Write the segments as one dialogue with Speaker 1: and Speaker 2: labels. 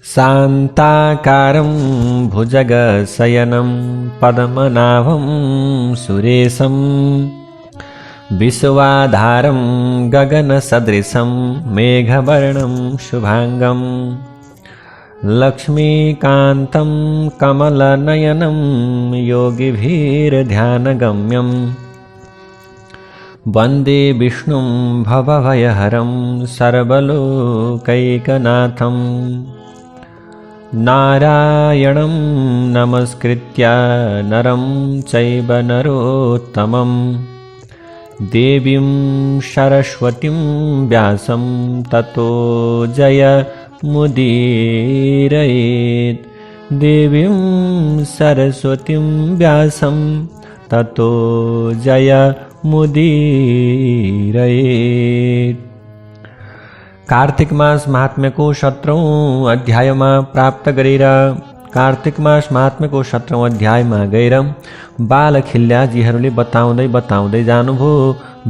Speaker 1: शान्ताकारं भुजगशयनं पद्मनाभं सुरेशं विश्वाधारं गगनसदृशं मेघवर्णं शुभांगं लक्ष्मीकान्तं कमलनयनं योगिभिर्ध्यानगम्यं वन्दे विष्णुं भवभयहरं सर्वलोकैकनाथं नारायणं नमस्कृत्य नरं चैव नरोत्तमं देवीं सरस्वतीं व्यासं ततो जयमुदीरयेत्। देवीं सरस्वतीं व्यासं ततो जयमुदीरयेत्। कार्तिक मास महात्म्यको 17औं अध्यायमा प्राप्त गरेर कार्तिक मास महात्म्यको 17औं अध्यायमा गएर बालखिल्याजीहरूले बताउँदै जानुभयो।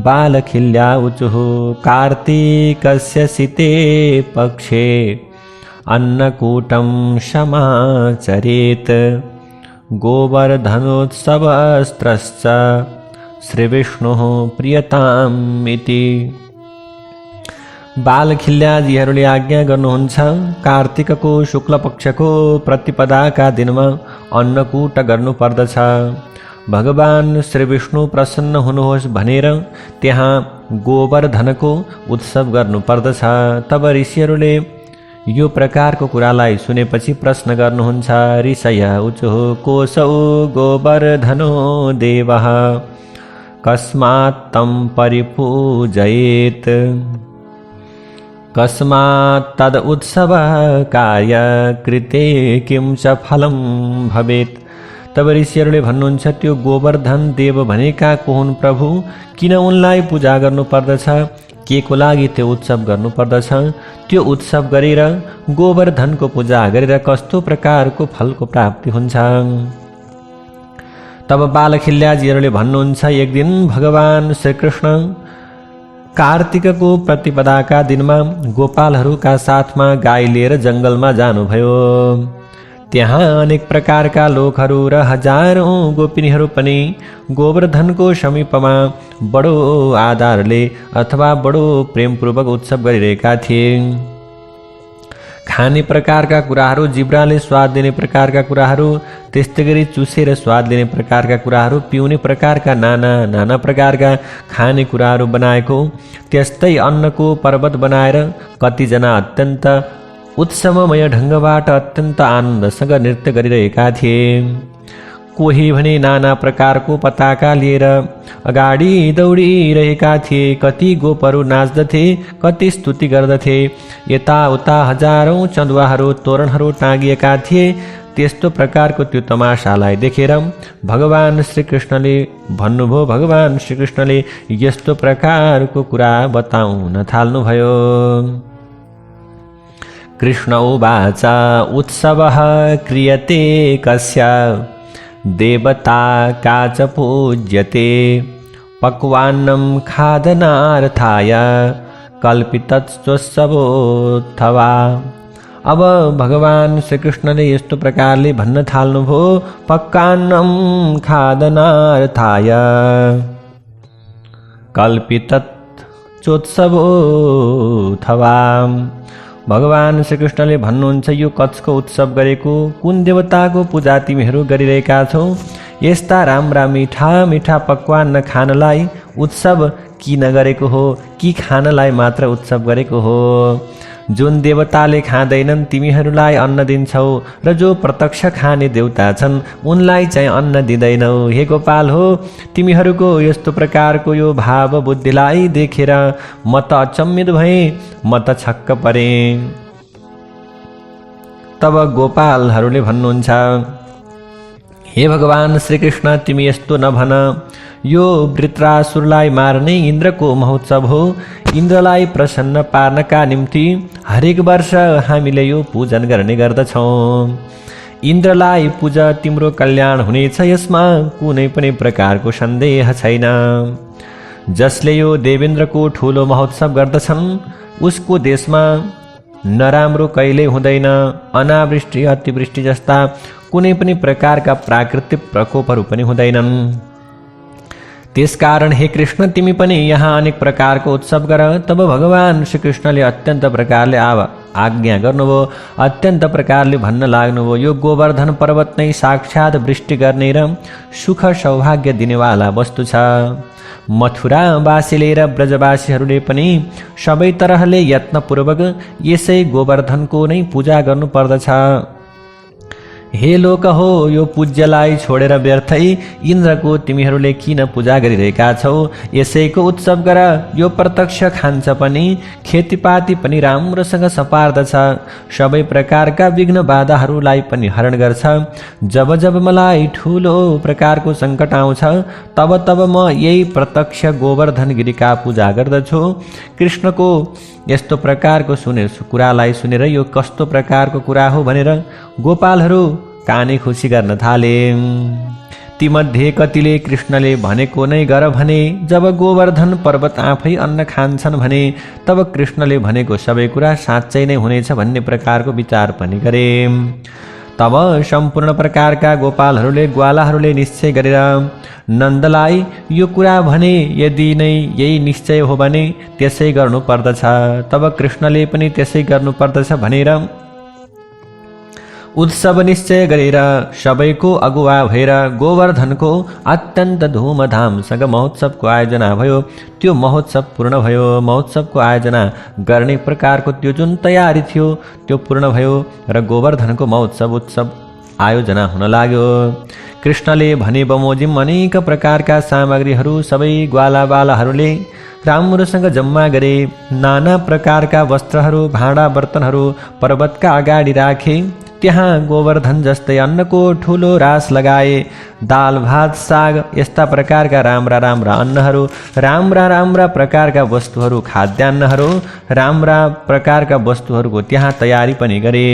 Speaker 1: बालखिल्या उचुः कार्तिकस्य शीते पक्षे अन्नकूटं समाचरेत् गोवर्धनोत्सवस्त्रश्च श्रीविष्णुः प्रियताम् इति। बालखिल्याजीहरूले आज्ञा गर्नुहुन्छ कार्तिकको शुक्ल पक्षको प्रतिपदाका दिनमा अन्नकूट गर्नुपर्दछ। भगवान श्री विष्णु प्रसन्न हुनुहोस् भनेर त्यहाँ गोवर्धनको उत्सव गर्नुपर्दछ। तब ऋषिहरूले यो प्रकारको कुरालाई सुनेपछि प्रश्न गर्नुहुन्छ। ऋषय उचुः कोसौ गोवर्धनो देवः कस्मात् तं परिपूजयेत् कस्मात् तद् उत्सवः कार्यकृते किं च फलं भवेत्। तब ऋषिहरूले भन्नुहुन्छ त्यो गोवर्धन देव भनेका को हुन् प्रभु, किन उनलाई पूजा गर्नुपर्दछ, के को लागि त्यो उत्सव गर्नुपर्दछ, त्यो उत्सव गरेर गोवर्धनको पूजा गरेर कस्तो प्रकारको फलको प्राप्ति हुन्छ। तब बालखिल्याजीहरूले भन्नुहुन्छ एक दिन भगवान श्रीकृष्ण कार्तिकको प्रतिपदाका दिनमा गोपालहरूका साथमा गाई लिएर जङ्गलमा जानुभयो। त्यहाँ अनेक प्रकारका लोकहरू र हजारौं गोपिनीहरू पनि गोवर्धनको समीपमा बडो आदरले अथवा बडो प्रेमपूर्वक उत्सव गरिरहेका थिए। खाने प्रकारका कुराहरू, जिब्राले स्वाद दिने प्रकारका कुराहरू, त्यस्तै गरी चुसेर स्वाद लिने प्रकारका कुराहरू, पिउने प्रकारका नाना प्रकारका खाने कुराहरू बनाएको त्यस्तै अन्नको पर्वत बनाएर कतिजना अत्यन्त उत्सवमय ढङ्गबाट अत्यन्त आनन्दसँग नृत्य गरिरहेका थिए। कोही भने नाना प्रकारको पताका लिएर अगाडि दौडिरहेका थिए। कति गोपहरू नाच्दथे, कति स्तुति गर्दथे। यताउता हजारौं चन्दुवाहरू, तोरणहरू टाँगिएका थिए। त्यस्तो प्रकारको त्यो तमासालाई देखेर भगवान श्रीकृष्णले भन्नुभयो, भगवान श्रीकृष्णले यस्तो प्रकारको कुरा बताउन थाल्नुभयो। कृष्ण उवाच उत्सवः क्रियते कस्य देवता का च पूज्यते पक्वान्नं खादनार्थाय कल्पितोत्सवोऽथवा। अब भगवान श्रीकृष्णले यस्तो प्रकारले भन्न थाल्नुभयो, पक्वान्नं खादनार्थाय कल्पितोत्सवोऽथवा। भगवान श्रीकृष्णले भन्नुहुन्छ यो कच्छको उत्सव गरेको कुन देवताको पूजा तिमीहरू गरिरहेका छौ? यस्ता राम्रा मिठा मिठा पकवान खानलाई उत्सव किन गरेको हो, कि खानलाई मात्र उत्सव गरेको हो? जुन देवताले खाँदैनन् तिमीहरूलाई अन्न दिन्छौ र जो प्रत्यक्ष खाने देवता छन् उनलाई चाहिँ अन्न दिँदैनौ। हे गोपाल हो, तिमीहरूको यस्तो प्रकारको यो भाव बुद्धिलाई देखेर म त अचम्मित भएँ, म त छक्क परेँ। तब गोपालहरूले भन्नुहुन्छ, हे भगवान श्रीकृष्ण तिमी यस्तो नभन, यो वृत्रासुरलाई मार्ने इन्द्रको महोत्सव हो। इन्द्रलाई प्रसन्न पार्नका निम्ति हरेक वर्ष हामीले यो पूजन गर्ने गर्दछौँ। इन्द्रलाई पूजा तिम्रो कल्याण हुनेछ, यसमा कुनै पनि प्रकारको सन्देह छैन। जसले यो देवेन्द्रको ठुलो महोत्सव गर्दछन् उसको देशमा नराम्रो कहिले हुँदैन। अनावृष्टि अतिवृष्टि जस्ता कुनै पनि प्रकारका प्राकृतिक प्रकोपहरू पनि हुँदैनन्। त्यसकारण हे कृष्ण तिमी पनि यहाँ अनेक प्रकारको उत्सव गर। तब भगवान् श्री कृष्णले अत्यन्त प्रकारले आज्ञा गर्नुभयो। अत्यन्त प्रकारले भन्न लाग्नुभयो, यो गोवर्धन पर्वत नै साक्षात् वृष्टि गर्ने र सुख सौभाग्य दिनेवाला वस्तु छ। मथुरावासीले र ब्रजवासीहरूले पनि सबै तरहले यत्नपूर्वक यसै गोवर्धनको नै पूजा गर्नुपर्दछ। हे लोक हो, यो पूज्यलाई छोडेर व्यर्थै इन्द्रको तिमीहरूले किन पूजा गरिरहेका छौ? यसैको उत्सव गर। यो प्रत्यक्ष खान्छ पनि, खेतीपाती पनि राम्रोसँग सपार्दछ, सबै प्रकारका विघ्न बाधाहरूलाई पनि हरण गर्छ। जब जब मलाई ठुलो प्रकारको सङ्कट आउँछ तब तब म यही प्रत्यक्ष गोवर्धन गिरिका पूजा गर्दछु। कृष्णको यस्तो प्रकारको कुरालाई सुनेर यो कस्तो प्रकारको कुरा हो भनेर गोपालहरू काने खुसी गर्न थाले। तीमध्ये कतिले कृष्णले भनेको नै गर भने। जब गोवर्धन पर्वत आफै अन्न खान्छन् भने तब कृष्णले भनेको सबै कुरा साँच्चै नै हुनेछ भन्ने प्रकारको विचार पनि गरे। तब सम्पूर्ण प्रकारका गोपालहरूले ग्वालाहरूले निश्चय गरेर नन्दलाई यो कुरा भने, यदि नै यही निश्चय हो भने त्यसै गर्नु पर्दछ। तब कृष्णले पनि त्यसै गर्नुपर्दछ भनेर उत्सव निश्चय गरेर सबैको अगुवा भएर गोवर्धनको अत्यन्त धुमधामसँग महोत्सवको आयोजना भयो। त्यो महोत्सव पूर्ण भयो। महोत्सवको आयोजना गर्ने प्रकारको त्यो जुन तयारी थियो त्यो पूर्ण भयो र गोवर्धनको उत्सव आयोजना हुन लाग्यो। कृष्णले भने बमोजिम अनेक प्रकारका सामग्रीहरू सबै ग्वालाबालाहरूले राम्रोसँग जम्मा गरे। नाना प्रकारका वस्त्रहरू, भाँडा बर्तनहरू पर्वतका अगाडि राखे। त्यहाँ गोवर्धन जस्तै अन्नको ठुलो रास लगाए। दाल भात साग यस्ता प्रकारका राम्रा अन्नहरू, राम्रा प्रकारका वस्तुहरू, खाद्यान्नहरू, राम्रा प्रकारका वस्तुहरूको त्यहाँ तयारी पनि गरे।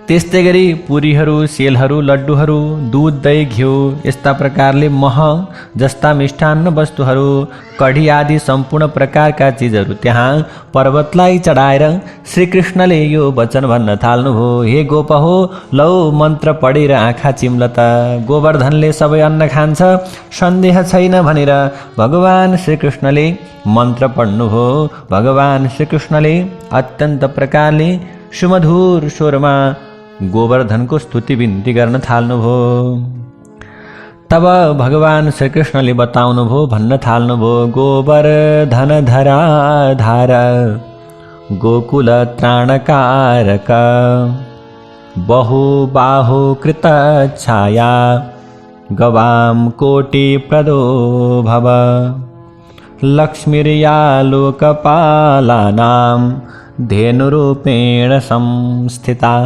Speaker 1: त्यस्तै गरी पुरीहरू, सेलहरू, लड्डुहरू, दुध, दही, घिउ यस्ता प्रकारले मह जस्ता मिष्टान्न वस्तुहरू, कढी आदि सम्पूर्ण प्रकारका चिजहरू त्यहाँ पर्वतलाई चढाएर श्रीकृष्णले यो वचन भन्न थाल्नुभयो, हे गोप हो, लौ मन्त्र पढेर आँखा चिम्ल त, गोवर्धनले सबै अन्न खान्छ सन्देह छैन भनेर भगवान् श्रीकृष्णले मन्त्र पढ्नुभयो। भगवान् श्रीकृष्णले अत्यन्त प्रकारले सुमधुर स्वरमा गोवर्धनको स्तुति बिन्ती गर्न थाल्नुभयो। तब भगवान् श्रीकृष्णले बताउनुभयो, भन्न थाल्नुभयो, गोवर्धन धरा धार गोकुल त्राणकारक बहुबाहु कृत छाया गवाम कोटि प्रदो भव लक्ष्मीर्या लोकपालानां धेनुरूपेण संस्थिता।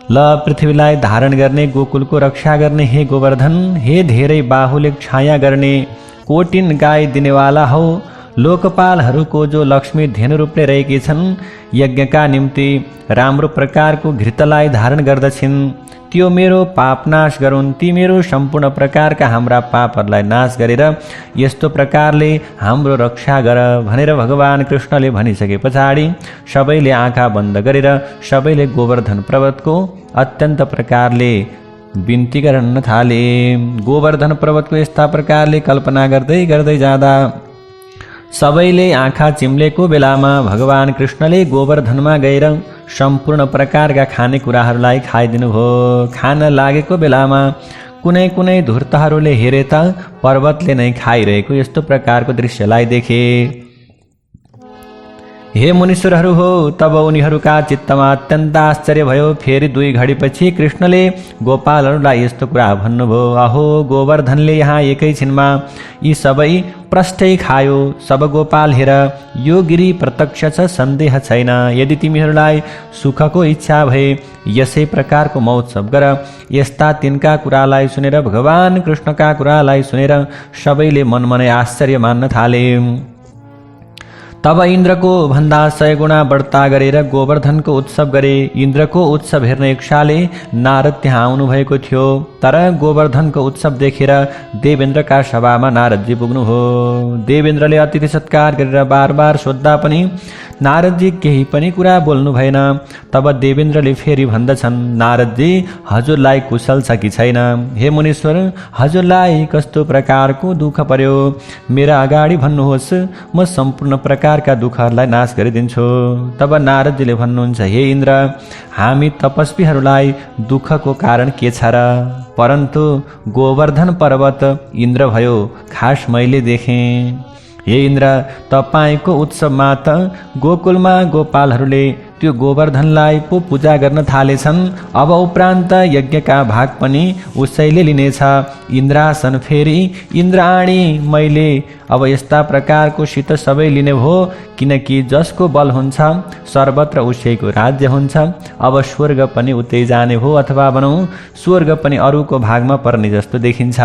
Speaker 1: ल पृथ्वीलाई धारण गर्ने, गोकुलको रक्षा गर्ने हे गोवर्धन, हे धेरै बाहुले छाया गर्ने, कोटिन गाई दिनेवाला हो, लोकपालहरूको जो लक्ष्मी धेनु रूपले रहेकी छन्, यज्ञका निम्ति राम्रो प्रकारको घृतलाई धारण गर्दछिन्, त्यो मेरो पाप नाश गरून्, ती मेरो सम्पूर्ण प्रकारका हाम्रा पापहरूलाई नाश गरेर यस्तो प्रकारले हाम्रो रक्षा गर भनेर भगवान् कृष्णले भनिसके पछाडि सबैले आँखा बन्द गरेर सबैले गोवर्धन पर्वतको अत्यन्त प्रकारले बिन्ती गर्न थाले। गोवर्धन पर्वतको यस्ता प्रकारले कल्पना गर्दै गर्दै जाँदा सबैले आँखा चिम्लेको बेलामा भगवान् कृष्णले गोवर्धनमा गएर सम्पूर्ण प्रकारका खानेकुराहरूलाई खाइदिनुभयो। खान लागेको बेलामा कुनै कुनै धूर्तहरूले हेरे त पर्वतले नै खाइरहेको यस्तो प्रकारको दृश्यलाई देखे। हे मुनीश्वरहरू हो, तब उनीहरूका चित्तमा अत्यन्त आश्चर्य भयो। फेरि 2 घडीपछि कृष्णले गोपालहरूलाई यस्तो कुरा भन्नुभयो, अहो गोवर्धनले यहाँ एकैछिनमा यी सबै प्रष्टै खायो। सब गोपाल हेर, यो गिरी प्रत्यक्ष छ, सन्देह छैन। यदि तिमीहरूलाई सुखको इच्छा भए यसै प्रकारको महोत्सव गर। यस्ता तिनका कुरालाई सुनेर भगवान् कृष्णका कुरालाई सुनेर सबैले मनमनै आश्चर्य मान्न थाले। तब इन्द्रको भन्दा 100 गुणा बढ्ता गरेर गोवर्धनको उत्सव गरे। इन्द्रको उत्सव हेर्न एकसाले नारद त्यहाँ आउनुभएको थियो। तर गोवर्धनको उत्सव देखेर देवेन्द्रका सभामा नारदजी पुग्नुभयो। देवेन्द्रले अतिथि सत्कार गरेर बार बार सोद्धा पनि नारदजी केही पनि कुरा बोल्नु भएन। तब देवेन्द्रले फेरि भन्दछन्, नारदजी हजुरलाई कुशल छ कि छैन? हे मुनीश्वर, हजुरलाई कस्तो प्रकारको दुःख पर्यो? मेरा अगाडि भन्नुहोस्, म सम्पूर्ण प्रकारका दुःखहरूलाई नाश गरिदिन्छु। तब नारदजीले भन्नुहुन्छ, हे इन्द्र, हामी तपस्वीहरूलाई दुःखको कारण के छ र? परन्तु गोवर्धन पर्वत इन्द्र भयो, खास मैले देखेँ। हे इन्द्र, तपाईको उत्सवमा त गोकुलमा गोपालहरूले त्यो गोवर्धनलाई पो पूजा गर्न थालेछन्। अब उपरान्त यज्ञका भाग पनि उसैले लिनेछ। इन्द्रासन फेरि इन्द्राणी मैले। अब यस्ता प्रकारको सित सबै लिने भो, किनकि जसको बल हुन्छ सर्वत्र उसैको राज्य हुन्छ। अब स्वर्ग पनि उतै जाने भो, अथवा भनौँ स्वर्ग पनि अरूको भागमा पर्ने जस्तो देखिन्छ।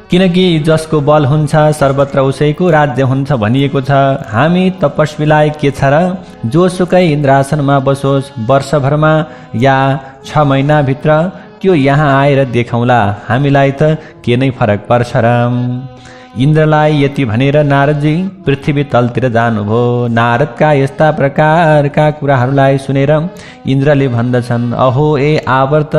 Speaker 1: किनकि जसको बल हुन्छ सर्वत्र उसैको राज्य हुन्छ भनिएको छ। हामी तपस्वीलाई के छ र? जोसुकै इन्द्रासनमा बसोस्, वर्षभरमा या 6 महिनाभित्र त्यो यहाँ आएर देखाउँला, हामीलाई त के नै फरक पर्छ र? इन्द्रलाई यति भनेर नारदजी पृथ्वी तलतिर जानुभयो। नारदका यस्ता प्रकारका कुराहरूलाई सुनेर इन्द्रले भन्दछन्, अहो ए आवर्त,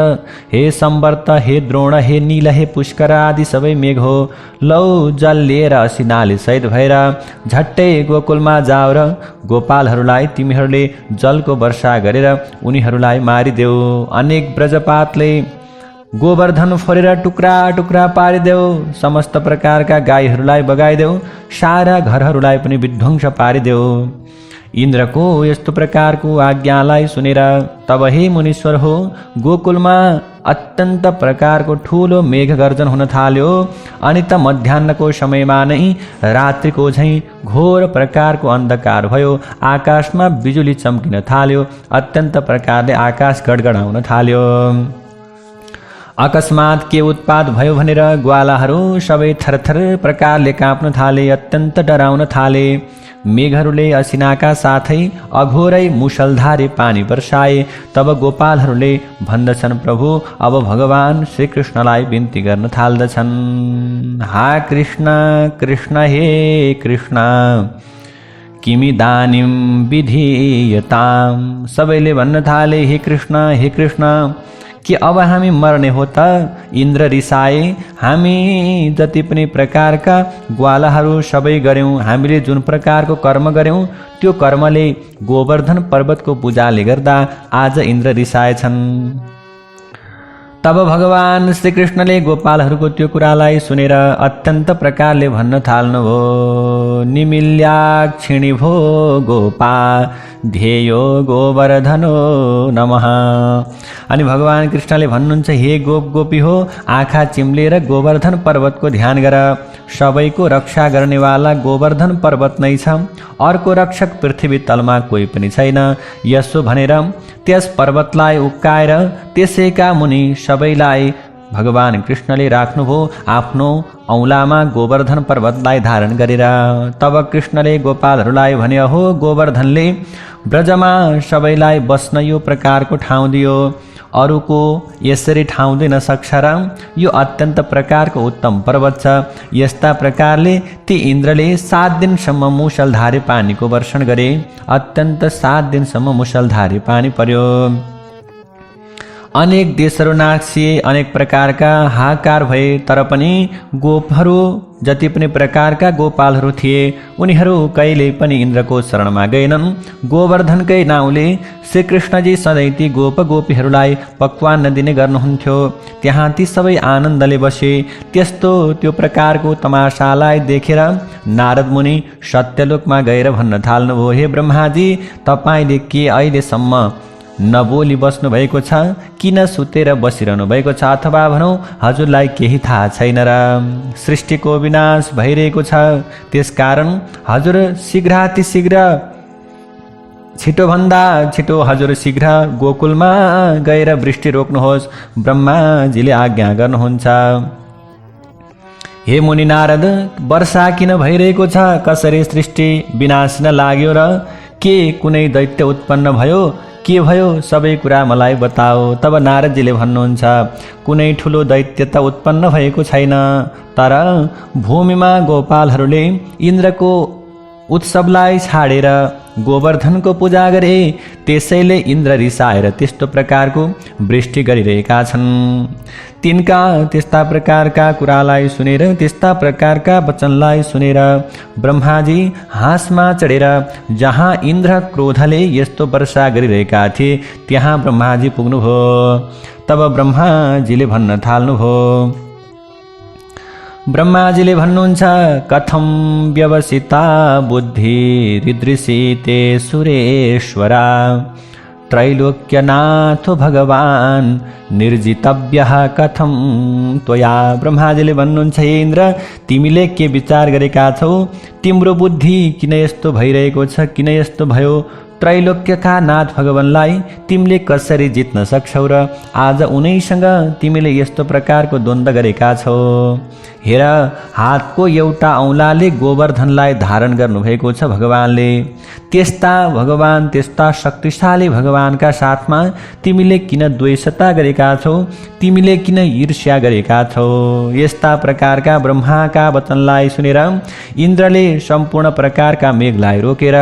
Speaker 1: हे सम्वर्त, हे द्रोण, हे नील, हे पुष्कर आदि सबै मेघ हो, लौ जल लिएर असिनाले सहित भएर झट्टै गोकुलमा जाऊ र गोपालहरूलाई तिमीहरूले जलको वर्षा गरेर उनीहरूलाई मारिदेऊ। अनेक ब्रजपातले गोवर्धन फोरेर टुक्रा टुक्रा पारिदेऊ। समस्त प्रकारका गाईहरूलाई बगाइदेऊ। सारा घरहरूलाई पनि विध्वंस पारिदेऊ। इन्द्रको यस्तो प्रकारको आज्ञालाई सुनेर तब हे मुनीश्वर हो, गोकुलमा अत्यन्त प्रकारको ठुलो मेघ गर्जन हुन थाल्यो। अनि त मध्याह्नको समयमा नै रात्रिको झैँ घोर प्रकारको अन्धकार भयो। आकाशमा बिजुली चम्किन थाल्यो। अत्यन्त प्रकारले आकाश गडगडाउन थाल्यो। अकस्मात के उत्पात भयो भनेर ग्वालाहरू सबै थरथर प्रकारले काँप्न थाले, अत्यन्त डराउन थाले। मेघहरूले असिनाका साथै अघोरै मुसलधारे पानी वर्षाए। तब गोपालहरूले भन्दछन्, प्रभु अब भगवान श्रीकृष्णलाई बिन्ती गर्न थाल्दछन्, हा कृष्ण कृष्ण, हे कृष्ण, किमिदानीं विधीयताम्। सबैले भन्न थाले, हे कृष्ण, कि अब हामी मर्ने हो त? इन्द्र रिसाए, हामी जति पनि प्रकारका ग्वालाहरू सबै गऱ्यौँ, हामीले जुन प्रकारको कर्म गऱ्यौँ त्यो कर्मले गोवर्धन पर्वतको पूजाले गर्दा आज इन्द्र रिसाएछन्। तब भगवान श्रीकृष्णले गोपालहरूको त्यो कुरालाई सुनेर अत्यन्त प्रकारले भन्न थाल्नुभयो, निमिल्याक्षिणी भो गोपा ध्येयो गोवर्धनो नमः। अनि भगवान कृष्णले भन्नुहुन्छ, हे गोप गोपी हो, आँखा चिम्लेर गोवर्धन पर्वतको ध्यान गर। सबैको रक्षा गर्नेवाला गोवर्धन पर्वत नै छ, अर्को रक्षक पृथ्वी तलमा कोही पनि छैन। यसो भनेर त्यस पर्वतलाई उक्काएर त्यसैका मुनि सबैलाई भगवान कृष्णले राख्नुभयो आफ्नो औँलामा गोवर्धन पर्वतलाई धारण गरेर। तब कृष्णले गोपालहरूलाई भने, हो गोवर्धनले ब्रजमा सबैलाई बस्न यो प्रकारको ठाउँ दियो, अरूको यसरी ठाउँ दिन सक्छ र? यो अत्यन्त प्रकारको उत्तम पर्वत छ। यस्ता प्रकारले ती इन्द्रले 7 दिनसम्म मुसलधारे पानीको वर्षण गरे। अत्यन्त 7 दिनसम्म मुसलधारे पानी पर्यो। अनेक देशहरू नासिए, अनेक प्रकारका हाहाकार भए, तर पनि गोपहरू जति पनि प्रकारका गोपालहरू थिए उनीहरू कहिले पनि इन्द्रको शरणमा गएनन्। गोवर्धनकै नाउँले श्रीकृष्णजी सधैँ ती गोप गोपीहरूलाई पक्वान नदिने गर्नुहुन्थ्यो। त्यहाँ ती सबै आनन्दले बसे। त्यस्तो त्यो प्रकारको तमासालाई देखेर नारद मुनि सत्यलोकमा गएर भन्न थाल्नुभयो, हे ब्रह्माजी, तपाईँले के अहिलेसम्म नबोली बस्नु भएको छ? किन सुतेर बसिरहनु भएको छ? अथवा भनौँ हजुरलाई केही थाहा छैन र? सृष्टिको विनाश भइरहेको छ, त्यसकारण हजुर शीघ्रातिशीघ्र, छिटोभन्दा छिटो हजुर शीघ्र गोकुलमा गएर वृष्टि रोक्नुहोस्। ब्रह्माजीले आज्ञा गर्नुहुन्छ। हे मुनि नारद, वर्षा किन भइरहेको छ? कसरी सृष्टि विनाश लाग्यो र? के कुनै दैत्य उत्पन्न भयो? के भयो सबै कुरा मलाई बताओ। तब नारदजीले भन्नुहुन्छ, कुनै ठुलो दैत्य त उत्पन्न भएको छैन, तर भूमिमा गोपालहरूले इन्द्रको उत्सवलाई छाडेर गोवर्धनको पूजा गरे, त्यसैले इन्द्र रिसाएर त्यस्तो प्रकारको वृष्टि गरिरहेका छन्। तिनका त्यस्ता प्रकारका कुरालाई सुनेर, त्यस्ता प्रकारका वचनलाई सुनेर ब्रह्माजी हाँसमा चढेर जहाँ इन्द्र क्रोधले यस्तो वर्षा गरिरहेका थिए त्यहाँ ब्रह्माजी पुग्नुभयो। तब ब्रह्माजीले भन्न थाल्नुभयो, ब्रह्माजीले भन्नुहुन्छ, कथं व्यवसिता बुद्धि हृदृशि ते सुरेश्वरा, त्रैलोक्यनाथो भगवान् निर्जितव्यः कथं त्वया। ब्रह्माजीले भन्नुहुन्छ, हे इन्द्र, तिमीले के विचार गरेका छौ? तिम्रो बुद्धि किन यस्तो भइरहेको छ? किन यस्तो भयो? त्रैलोक्यका नाथ भगवानलाई तिमीले कसरी जित्न सक्छौ र आज उनैसँग तिमीले यस्तो प्रकारको द्वन्द्व गरेका छौ? हेर, हातको एउटा औँलाले गोवर्धनलाई धारण गर्नुभएको छ भगवानले। त्यस्ता भगवान, त्यस्ता शक्तिशाली भगवानका साथमा तिमीले किन द्वेषता गरेका छौ? तिमीले किन ईर्ष्या गरेका छौ? यस्ता प्रकारका ब्रह्माका वचनलाई सुनेर इन्द्रले सम्पूर्ण प्रकारका मेघलाई रोकेर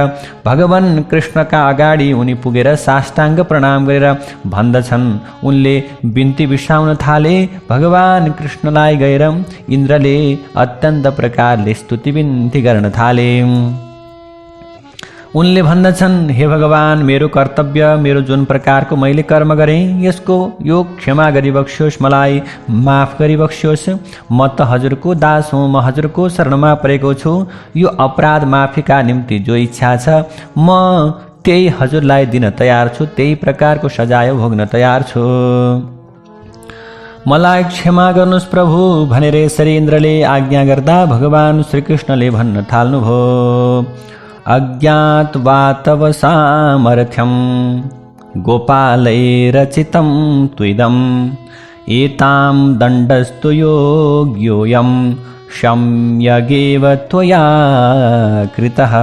Speaker 1: भगवान कृष्णका अगाडि उनी पुगेर साष्टाङ्ग प्रणाम गरेर भन्दछन्। उनले बिन्ती बिसाउन थाले भगवान कृष्णलाई गएर इन्द्रले अत्यन्त प्रकारले स्तुति बिन्ती गर्न थाले। उनले भन्दछन्, हे भगवान, मेरो कर्तव्य, मेरो जुन प्रकारको मैले कर्म गरेँ यसको यो क्षमा गरिबक्स्योस्, मलाई माफ गरिबक्स्योस्। म त हजुरको दास हुँ, म हजुरको शरणमा परेको छु। यो अपराध माफीका निम्ति जो इच्छा छ म त्यही हजुरलाई दिन तयार छु, त्यही प्रकारको सजाय भोग्न तयार छु। मलाई क्षमा गर्नुहोस् प्रभु भनेर यसरी इन्द्रले आज्ञा गर्दा भगवान श्रीकृष्णले भन्न थाल्नुभयो, अज्ञात्वा तव सामर्थ्यं गोपालैरचितं त्विदम् एतां दण्डस्तु योग्योऽयं सम्यगेव त्वया कृतः।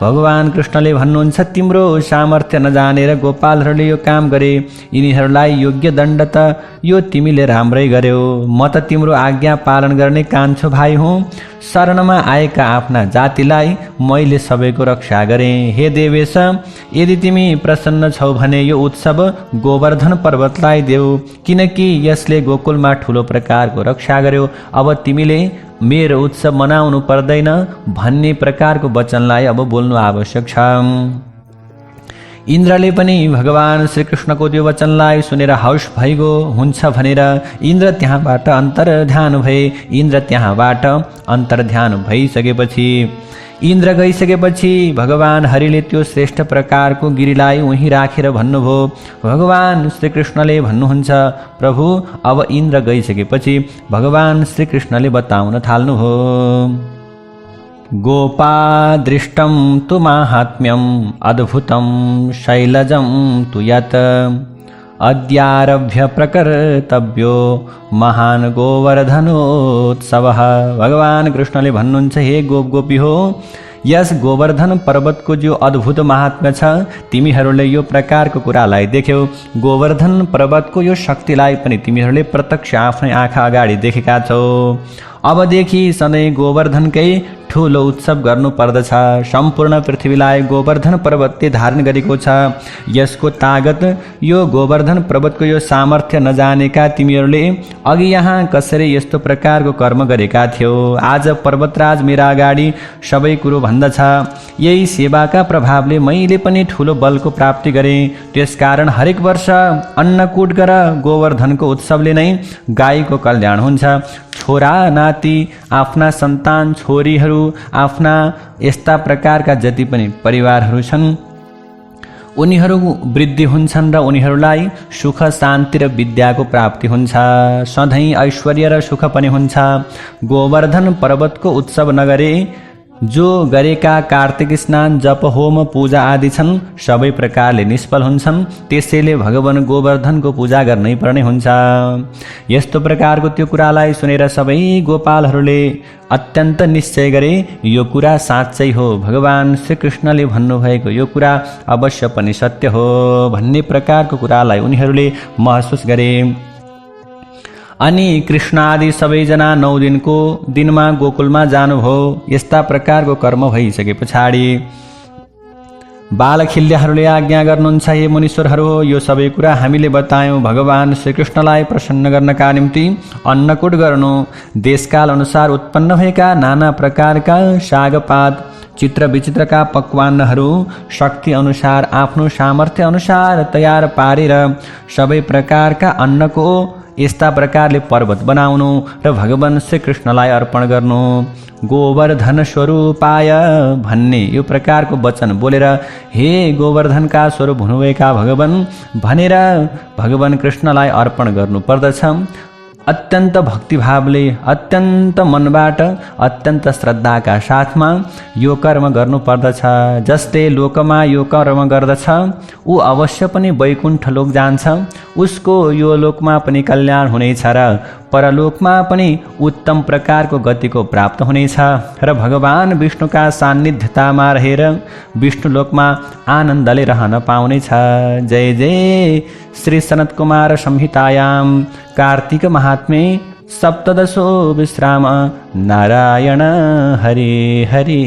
Speaker 1: भगवान कृष्णले भन्नुहुन्छ, तिम्रो सामर्थ्य नजानेर गोपालहरूले यो काम गरे, यिनीहरूलाई योग्य दण्ड त यो तिमीले राम्रै गर्यौ। म त तिम्रो आज्ञा पालन गर्ने कान्छो भाइ हुँ। शरणमा आएका आफ्ना जातिलाई मैले सबैको रक्षा गरेँ। हे देवेश, यदि तिमी प्रसन्न छौ भने यो उत्सव गोवर्धन पर्वतलाई देऊ, किनकि यसले गोकुलमा ठुलो प्रकारको रक्षा गर्यो। अब तिमीले मेरो उत्सव मनाउनु पर्दैन भन्ने प्रकारको वचनलाई अब बोल्नु आवश्यक छ। इन्द्रले पनि भगवान श्रीकृष्णको त्यो वचनलाई सुनेर हौस भइगयो हुन्छ भनेर इन्द्र त्यहाँबाट अन्तर्ध्यान भए। इन्द्र त्यहाँबाट अन्तर्ध्यान भइसकेपछि इन्द्र गइसकेपछि भगवान हरिले त्यो श्रेष्ठ प्रकारको गिरीलाई उहीँ राखेर भन्नुभयो। भगवान श्रीकृष्णले भन्नुहुन्छ, प्रभु अब इन्द्र गइसकेपछि भगवान श्रीकृष्णले बताउन थाल्नुभयो, गोपादृष्टं तु माहात्म्यम् अद्भुतं शैलजं तु यत् अद्यारभ्य प्रकर्तव्यो महान गोवर्धनोत्सवः। भगवान कृष्णले भन्नुहुन्छ, हे गोपी हो, यस गोवर्धन पर्वतको जो अद्भुत महात्म्य छ तिमीहरूले यो प्रकारको कुरालाई देख्यौ। गोवर्धन पर्वतको यो शक्तिलाई पनि तिमीहरूले प्रत्यक्ष आफ्नै आँखा अगाडि देखेका छौ। अबदेखि सधैँ गोवर्धनकै ठुलो उत्सव गर्नु पर्दछ। सम्पूर्ण पृथ्वीलाई गोवर्धन पर्वतले धारण गरेको छ। यसको तागत, यो गोवर्धन पर्वतको यो सामर्थ्य नजानेका तिमीहरूले अघि यहाँ कसरी यस्तो प्रकारको कर्म गरेका थियौ। आज पर्वतराज मेरा अगाडि सबै कुरो भन्दछ। यही सेवाका प्रभावले मैले पनि ठुलो बलको प्राप्ति गरेँ। त्यसकारण हरेक वर्ष अन्नकूट गर गोवर्धनको उत्सवले नै गाईको कल्याण हुन्छ। छोरा नाति, आफ्ना सन्तान छोरीहरू, आफ्ना यस्ता प्रकारका जति पनि परिवारहरू छन् उनीहरू वृद्धि हुन्छन् र उनीहरूलाई सुख शान्ति र विद्याको प्राप्ति हुन्छ। सधैँ ऐश्वर्य र सुख पनि हुन्छ। गोवर्धन पर्वतको उत्सव नगरे
Speaker 2: जो गरेका कार्तिक स्नान जप होम पूजा आदि छन् सबै प्रकारले निष्फल हुन्छन्। त्यसैले भगवान गोवर्धनको पूजा गर्नै पर्ने हुन्छ। यस्तो प्रकारको त्यो कुरालाई सुनेर सबै गोपालहरूले अत्यन्त निश्चय गरे यो कुरा साँच्चै हो, भगवान श्रीकृष्णले भन्नुभएको यो कुरा अवश्य पनि सत्य हो भन्ने प्रकारको कुरालाई उनीहरूले महसुस गरे। अनि कृष्ण आदि सबैजना 9 दिनको दिनमा गोकुलमा जानुभयो। यस्ता प्रकारको कर्म भइसके पछाडि बालखिल्यहरूले आज्ञा गर्नुहुन्छ, हे मुनीश्वरहरू, यो सबै कुरा हामीले बतायौँ। भगवान श्रीकृष्णलाई प्रसन्न गर्नका निम्ति अन्नकूट गर्नु, देशकाल अनुसार उत्पन्न भएका नाना प्रकारका सागपात चित्र विचित्रका पकवानहरू शक्ति अनुसार आफ्नो सामर्थ्य अनुसार तयार पारेर सबै प्रकारका अन्नको यस्ता प्रकारले पर्वत बनाउनु र भगवान श्रीकृष्णलाई अर्पण गर्नु। गोवर्धन स्वरूपाय भन्ने यो प्रकारको वचन बोलेर हे गोवर्धनका स्वरूप हुनुभएका भगवान भनेर भगवान कृष्णलाई अर्पण गर्नु पर्दछ। अत्यन्त भक्तिभावले अत्यन्त मनबाट अत्यन्त श्रद्धाका साथमा यो कर्म गर्नुपर्दछ। जसले लोकमा यो कर्म गर्दछ ऊ अवश्य पनि वैकुण्ठ लोक जान्छ, उसको यो लोकमा पनि कल्याण हुनेछ र परलोकमा पनि उत्तम प्रकारको गतिको प्राप्त हुनेछ र भगवान विष्णुका सान्निध्यतामा रहेर विष्णुलोकमा आनन्दले रहन पाउनेछ। जय जय श्री सनत कुमार संहितायां कार्तिक महात्म्ये सप्तदशो विश्राम नारायण हरि हरि।